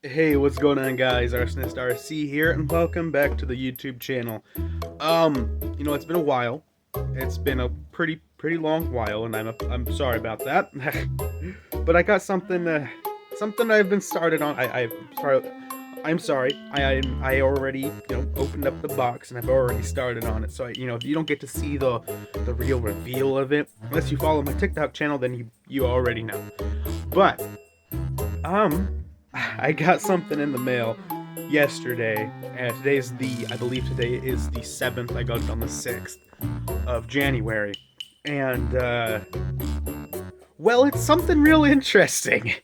Hey, what's going on, guys? Arsonist RC here, and welcome back to the YouTube channel. It's been a while. It's been a pretty long while, and I'm sorry about that. But I got something I've been started on. I'm sorry. I already opened up the box and I've already started on it. So if you don't get to see the real reveal of it unless you follow my TikTok channel, then you already know. But I got something in the mail yesterday, and I believe today is the 7th. I got it on the 6th of January, and well, it's something real interesting.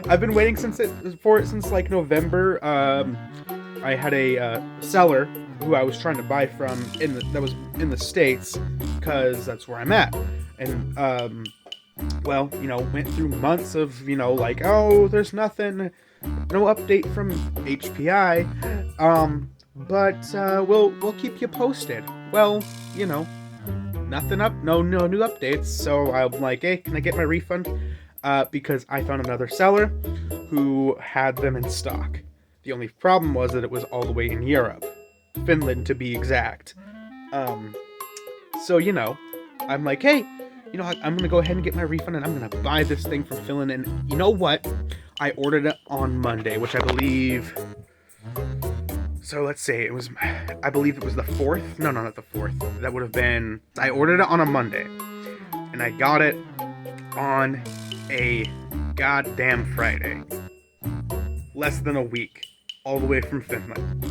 I've been waiting for it since like November. I had a seller who I was trying to buy from that was in the States, because that's where I'm at, and well, went through months of, like, oh, there's nothing, no update from HPI, but we'll keep you posted. Well, nothing no new updates, so I'm like, hey, can I get my refund? Because I found another seller who had them in stock. The only problem was that it was all the way in Europe, Finland to be exact. So, I'm like, hey, I'm gonna go ahead and get my refund, and I'm gonna buy this thing from Finland. And you know what? I ordered it on Monday, which I believe. So let's say I believe it was the 4th. No, not the 4th. That would have been. I ordered it on a Monday, and I got it on a goddamn Friday. Less than a week, all the way from Finland.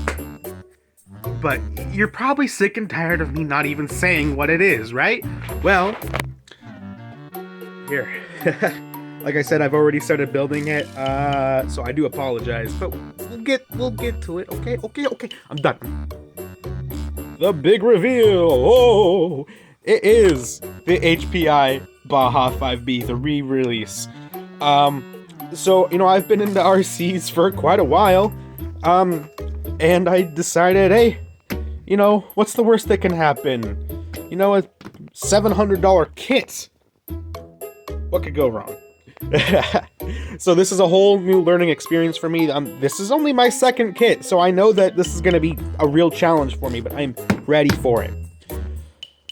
But you're probably sick and tired of me not even saying what it is, right? Well, here. Like I said, I've already started building it, so I do apologize, but we'll get to it. Okay. I'm done. The big reveal. Oh, it is the HPI Baja 5B, the re-release. So I've been into RCs for quite a while, and I decided, hey, what's the worst that can happen? A $700 kit. What could go wrong? So this is a whole new learning experience for me. This is only my second kit, so I know that this is going to be a real challenge for me, but I'm ready for it.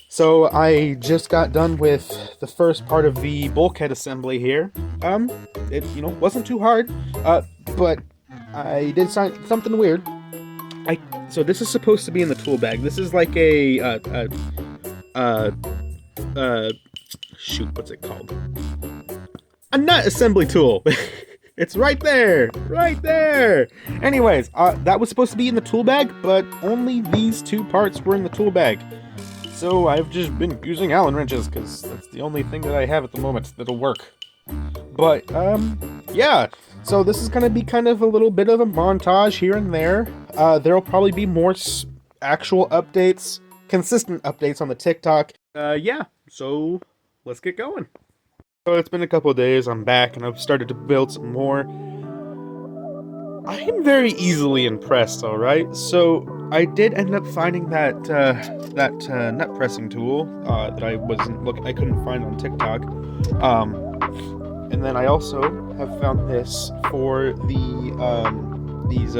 So I just got done with the first part of the bulkhead assembly here. It wasn't too hard, but I did something weird. So this is supposed to be in the tool bag. This is like shoot, what's it called? A nut assembly tool. It's right there. Anyways, that was supposed to be in the tool bag, but only these two parts were in the tool bag. So I've just been using Allen wrenches, because that's the only thing that I have at the moment that'll work. But, yeah. So this is going to be kind of a little bit of a montage here and there. There'll probably be more actual updates, consistent updates on the TikTok. Yeah, so let's get going. So it's been a couple of days, I'm back, and I've started to build some more. I am very easily impressed, alright? So I did end up finding that nut pressing tool that I couldn't find on TikTok. And then I also have found this for these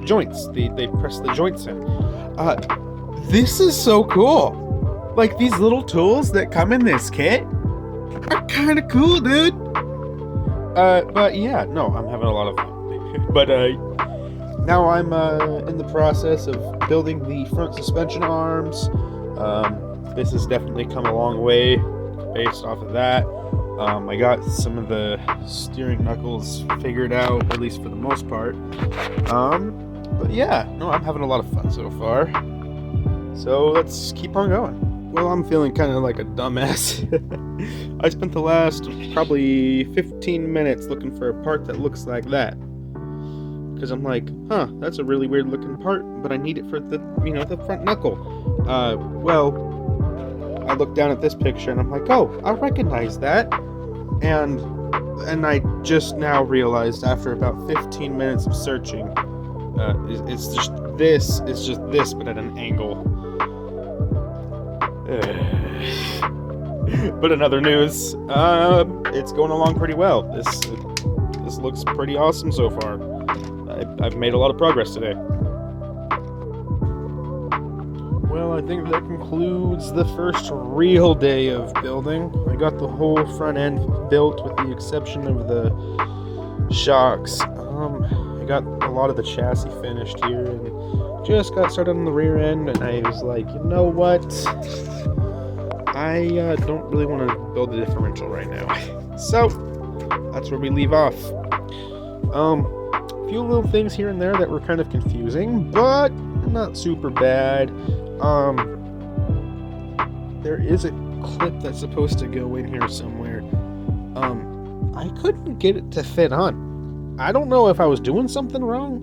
joints. They press the joints in. This is so cool. Like, these little tools that come in this kit are kind of cool, dude. But yeah, no, I'm having a lot of fun. But now I'm in the process of building the front suspension arms. This has definitely come a long way based off of that. I got some of the steering knuckles figured out, at least for the most part. But yeah, no, I'm having a lot of fun so far. So let's keep on going. Well, I'm feeling kind of like a dumbass. I spent the last probably 15 minutes looking for a part that looks like that. Because I'm like, that's a really weird looking part, but I need it for the front knuckle. Well, I look down at this picture and I'm like, oh, I recognize that. And I just now realized, after about 15 minutes of searching, it's just this, but at an angle. But in other news, it's going along pretty well. This looks pretty awesome so far. I've made a lot of progress today. Well, I think that concludes the first real day of building. I got the whole front end built with the exception of the shocks. I got a lot of the chassis finished here and just got started on the rear end, and I was like, you know what? I don't really want to build a differential right now. So, that's where we leave off. A few little things here and there that were kind of confusing, but not super bad. There is a clip that's supposed to go in here somewhere. I couldn't get it to fit on. I don't know if I was doing something wrong,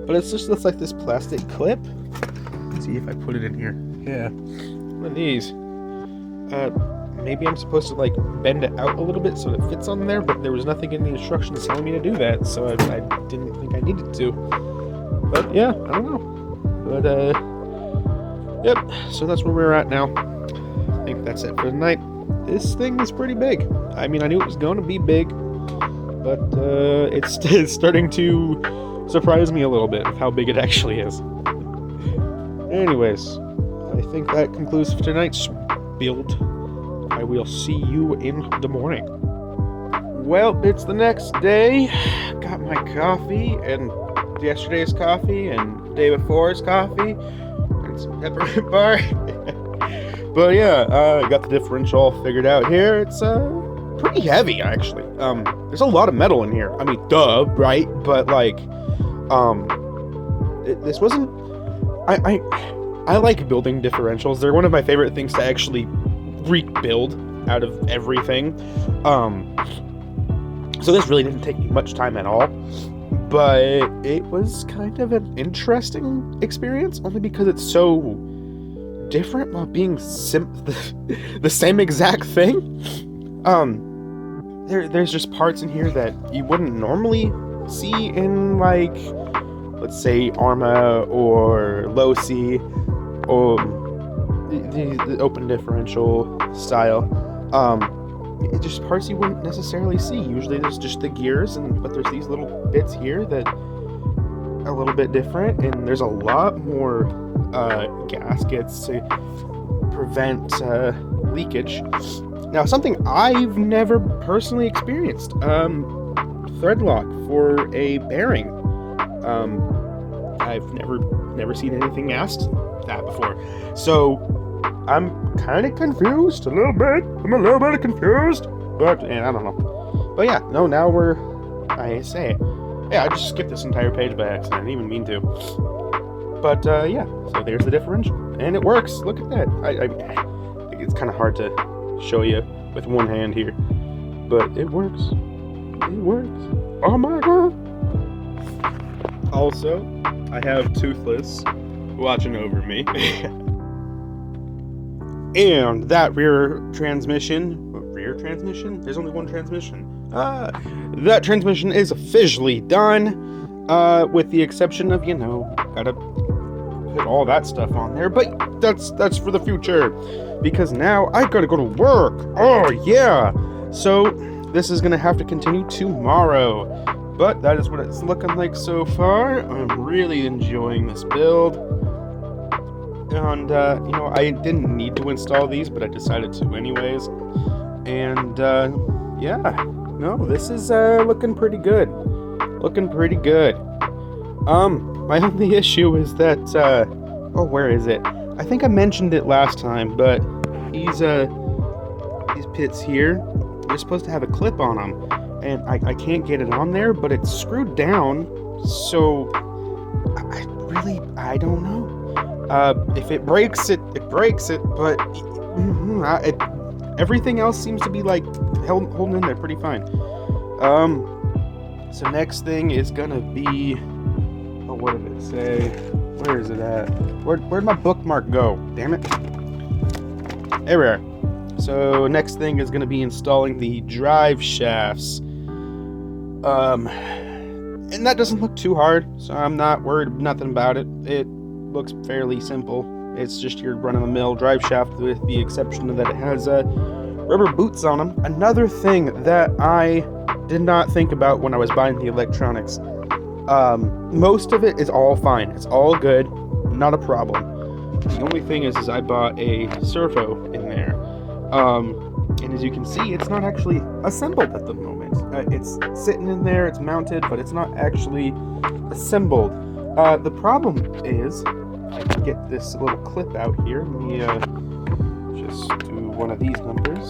but it just looks like this plastic clip. Let's see if I put it in here. Yeah, one of these. Maybe I'm supposed to like bend it out a little bit so it fits on there, but there was nothing in the instructions telling me to do that, so I didn't think I needed to. But yeah, I don't know. But yep, so that's where we're at now. I think that's it for tonight. This thing is pretty big. I mean, I knew it was going to be big, but it's starting to surprise me a little bit with how big it actually is. Anyways, I think that concludes for tonight's build. I will see you in the morning. Well, it's the next day. Got my coffee, and yesterday's coffee, and the day before's coffee, and some peppermint bar. But yeah, I got the differential all figured out here. It's pretty heavy, actually. There's a lot of metal in here. I mean, duh, right? But like, this wasn't. I like building differentials. They're one of my favorite things to actually rebuild out of everything. So this really didn't take me much time at all, but it was kind of an interesting experience, only because it's so different while being the same exact thing. There's just parts in here that you wouldn't normally see in, like, let's say Arma or Low C or the open differential style. It's just parts you wouldn't necessarily see. Usually there's just the gears, but there's these little bits here that are a little bit different, and there's a lot more gaskets to prevent leakage. Now, something I've never personally experienced, thread lock for a bearing. I've never seen anything asked that before, so I'm kind of confused a little bit. I'm a little bit confused, but I don't know. But yeah, no, now I just skipped this entire page by accident. I didn't even mean to. But yeah, so there's the differential, and it works. Look at that. I think it's kind of hard to show you with one hand here, but it works. It works. Oh my god. Also, I have Toothless watching over me. And that rear transmission? There's only one transmission. That transmission is officially done, with the exception of, gotta put all that stuff on there, but that's for the future, because now I gotta go to work. Oh yeah! So this is gonna have to continue tomorrow, but that is what it's looking like so far. I'm really enjoying this build. And, I didn't need to install these, but I decided to anyways. And, yeah. No, this is, looking pretty good. My only issue is that, where is it? I think I mentioned it last time, but these pits here, they're supposed to have a clip on them. And I can't get it on there, but it's screwed down, so I don't know. If it breaks it, but everything else seems to be like holding in there pretty fine. So next thing is gonna be, what did it say? Where is it at? Where'd my bookmark go? Damn it. There we are. So next thing is gonna be installing the drive shafts. And that doesn't look too hard, so I'm not worried nothing about it. It looks fairly simple. It's just your run-of-the-mill drive shaft, with the exception of that it has rubber boots on them. Another thing that I did not think about when I was buying the electronics. Most of it is all fine. It's all good. Not a problem. The only thing is I bought a servo in there. And as you can see, it's not actually assembled at the moment. It's sitting in there, it's mounted, but it's not actually assembled. The problem is, I can get this little clip out here. Let me just do one of these numbers.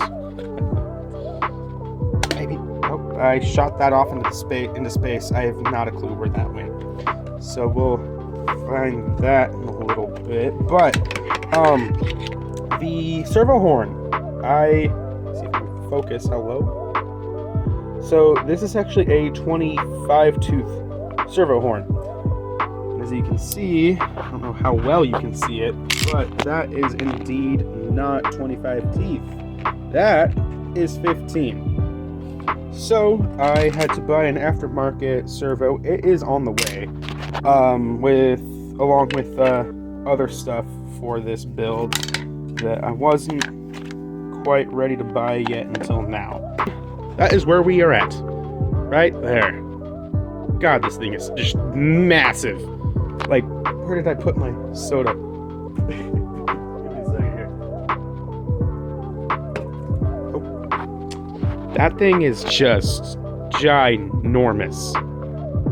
Maybe. Oh, I shot that off into space. I have not a clue where that went. So we'll find that in a little bit. But the servo horn. See if I can focus. Hello. So this is actually a 25 tooth servo horn. And as you can see, I don't know how well you can see it, but that is indeed not 25 teeth. That is 15. So I had to buy an aftermarket servo. It is on the way, along with other stuff for this build that I wasn't quite ready to buy yet until now. That is where we are at, right there. God, this thing is just massive. Like, where did I put my soda? Give me a second here. Oh. That thing is just ginormous.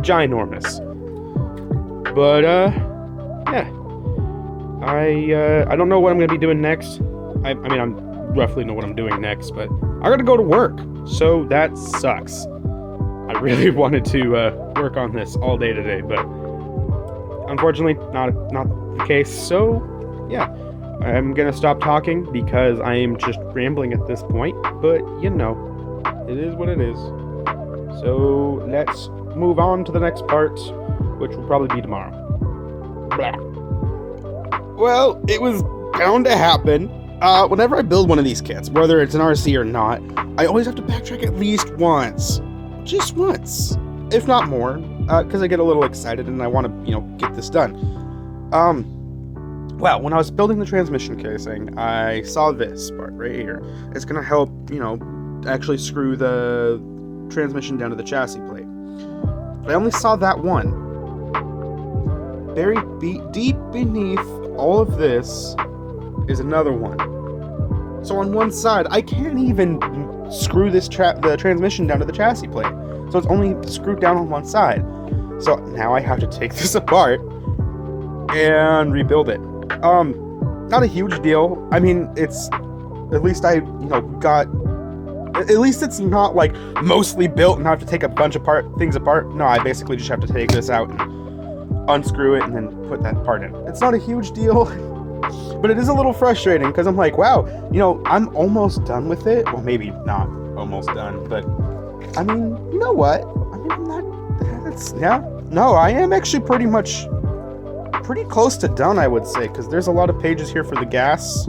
Ginormous. But, yeah. I don't know what I'm going to be doing next. I mean, I'm roughly know what I'm doing next, but I gotta go to work, so that sucks. I really wanted to work on this all day today, but unfortunately not the case. So yeah, I'm gonna stop talking because I am just rambling at this point, but you know, it is what it is. So let's move on to the next part, which will probably be tomorrow. Blah. Well, it was bound to happen. Whenever I build one of these kits, whether it's an RC or not, I always have to backtrack at least once. Just once. If not more, because I get a little excited and I want to, get this done. Well, when I was building the transmission casing, I saw this part right here. It's going to help, actually screw the transmission down to the chassis plate. But I only saw that one. Buried deep beneath all of this is another one. So on one side, I can't even screw the transmission down to the chassis plate. So it's only screwed down on one side. So now I have to take this apart and rebuild it. Not a huge deal. I mean, it's at least at least it's not like mostly built and I have to take a bunch of things apart. No, I basically just have to take this out and unscrew it and then put that part in. It's not a huge deal. But it is a little frustrating because I'm like, wow, I'm almost done with it. Well, maybe not almost done, but I mean, you know what? I mean, I am actually pretty close to done, I would say, because there's a lot of pages here for the gas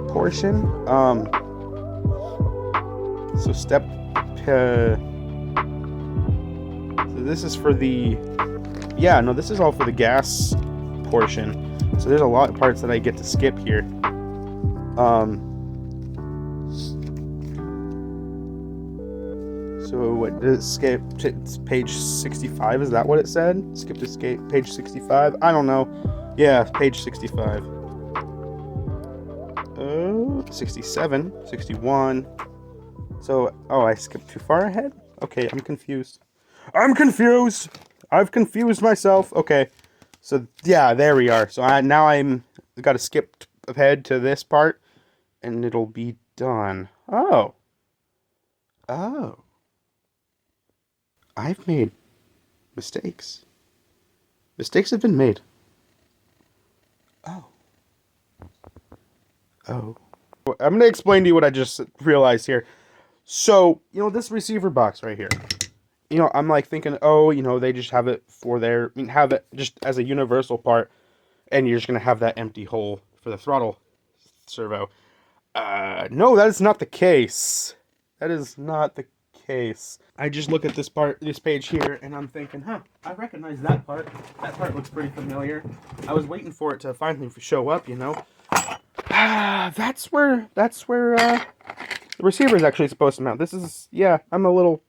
portion. So this is for this is all for the gas portion. So there's a lot of parts that I get to skip here. So what did it skip to page 65? Is that what it said? Skip to page 65? I don't know. Yeah, page 65. 67, 61. So, I skipped too far ahead? Okay, I'm confused. I've confused myself. Okay. So yeah, there we are. So I've got to skip ahead to this part, and it'll be done. Oh. I've made mistakes. Mistakes have been made. Oh. I'm gonna explain to you what I just realized here. So this receiver box right here. I'm like thinking, they just have it have it just as a universal part, and you're just going to have that empty hole for the throttle servo. No, that is not the case. That is not the case. I just look at this page here, and I'm thinking, I recognize that part. That part looks pretty familiar. I was waiting for it to finally show up, That's where the receiver is actually supposed to mount. This is, I'm a little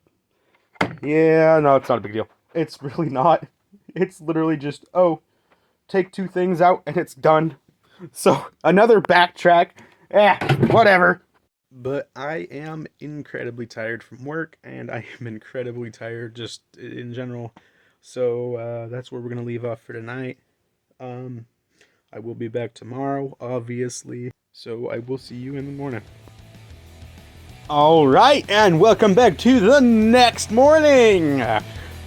Yeah, no, it's not a big deal. It's really not. It's literally just, oh, take 2 things out and it's done. So, another backtrack. Whatever. But I am incredibly tired from work, and I am incredibly tired just in general. So, that's where we're going to leave off for tonight. I will be back tomorrow, obviously. So, I will see you in the morning. Alright, and welcome back to the next morning!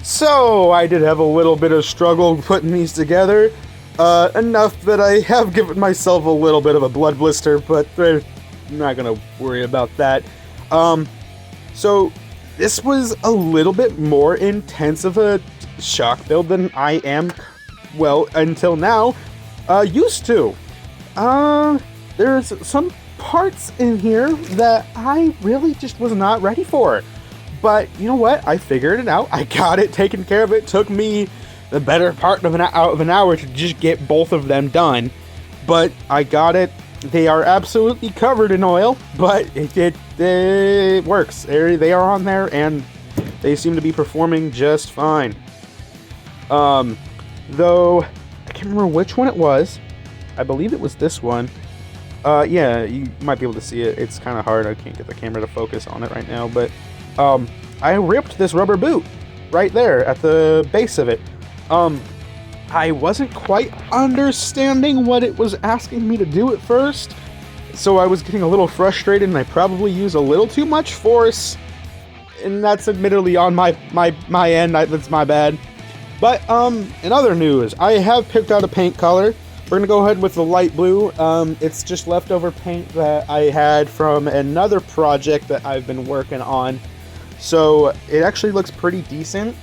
So, I did have a little bit of struggle putting these together. Enough that I have given myself a little bit of a blood blister, but I'm not gonna worry about that. So, this was a little bit more intense of a shock build than I am, well, until now, used to. There's some parts in here that I really just was not ready for. But you know what? I figured it out. I got it taken care of. It took me the better part of an hour to just get both of them done. But I got it. They are absolutely covered in oil, but it works. They are on there, and they seem to be performing just fine. Though, I can't remember which one it was. I believe it was this one. Yeah, you might be able to see it. It's kind of hard. I can't get the camera to focus on it right now, but I ripped this rubber boot right there at the base of it. I wasn't quite understanding what it was asking me to do at first, so I was getting a little frustrated, and I probably used a little too much force, and that's admittedly on my end. That's my bad. But in other news, I have picked out a paint color. We're gonna go ahead with the light blue. It's just leftover paint that I had from another project that I've been working on. So it actually looks pretty decent.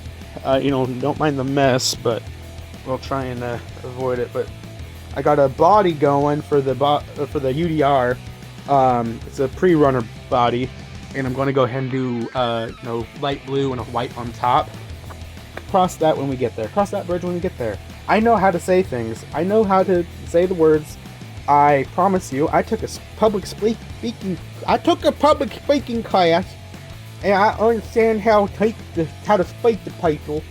Don't mind the mess, but we'll try and avoid it. But I got a body going for the UDR. It's a pre-runner body, and I'm going to go ahead and do light blue and a white on top. Cross that when we get there. Cross that bridge when we get there. I know how to say things. I know how to say the words. I promise you, I took a public speaking class, and I understand how to speak to people.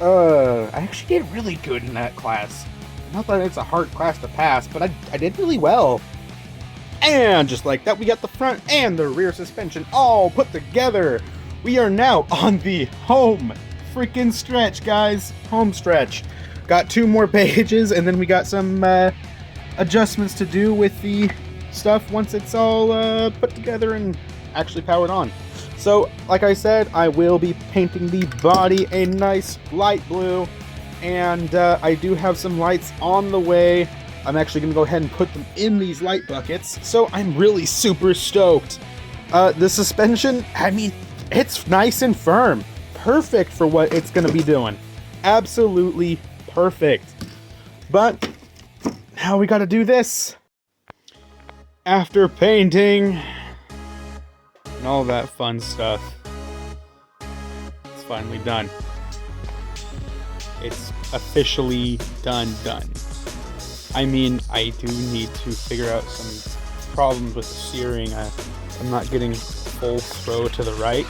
I actually did really good in that class. Not that it's a hard class to pass, but I did really well. And just like that, we got the front and the rear suspension all put together. We are now on the home freaking stretch, guys. Home stretch. Got 2 more pages, and then we got some adjustments to do with the stuff once it's all put together and actually powered on. So, like I said, I will be painting the body a nice light blue, and I do have some lights on the way. I'm actually going to go ahead and put them in these light buckets, so I'm really super stoked. The suspension, I mean, it's nice and firm. Perfect for what it's going to be doing. Absolutely perfect. But now we got to do this. After painting and all that fun stuff, it's finally done. It's officially done. I mean, I do need to figure out some problems with the steering. I'm not getting full throw to the right.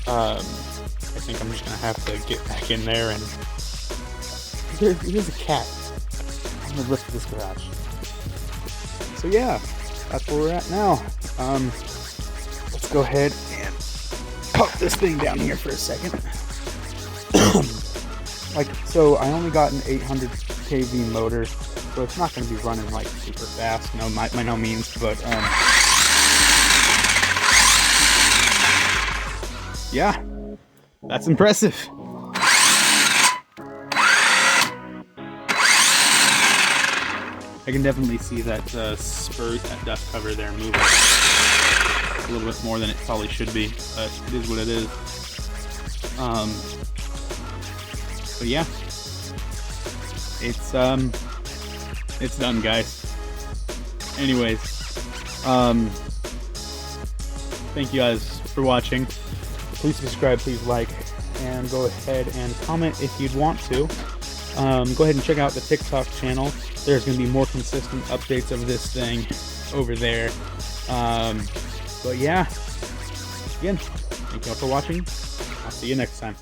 I think I'm just gonna have to get back in there and there's a cat on the roof of this garage. So yeah, that's where we're at now. Let's go ahead and pop this thing down here for a second. So I only got an 800 kV motor, so it's not going to be running like super fast, by no means, but yeah, that's impressive. I can definitely see that spurt, that dust cover there moving a little bit more than it probably should be, but it is what it is. But yeah, it's done, guys. Anyways, thank you guys for watching. Please subscribe, please like, and go ahead and comment if you'd want to. Go ahead and check out the TikTok channel. There's going to be more consistent updates of this thing over there. But yeah, again, thank you all for watching. I'll see you next time.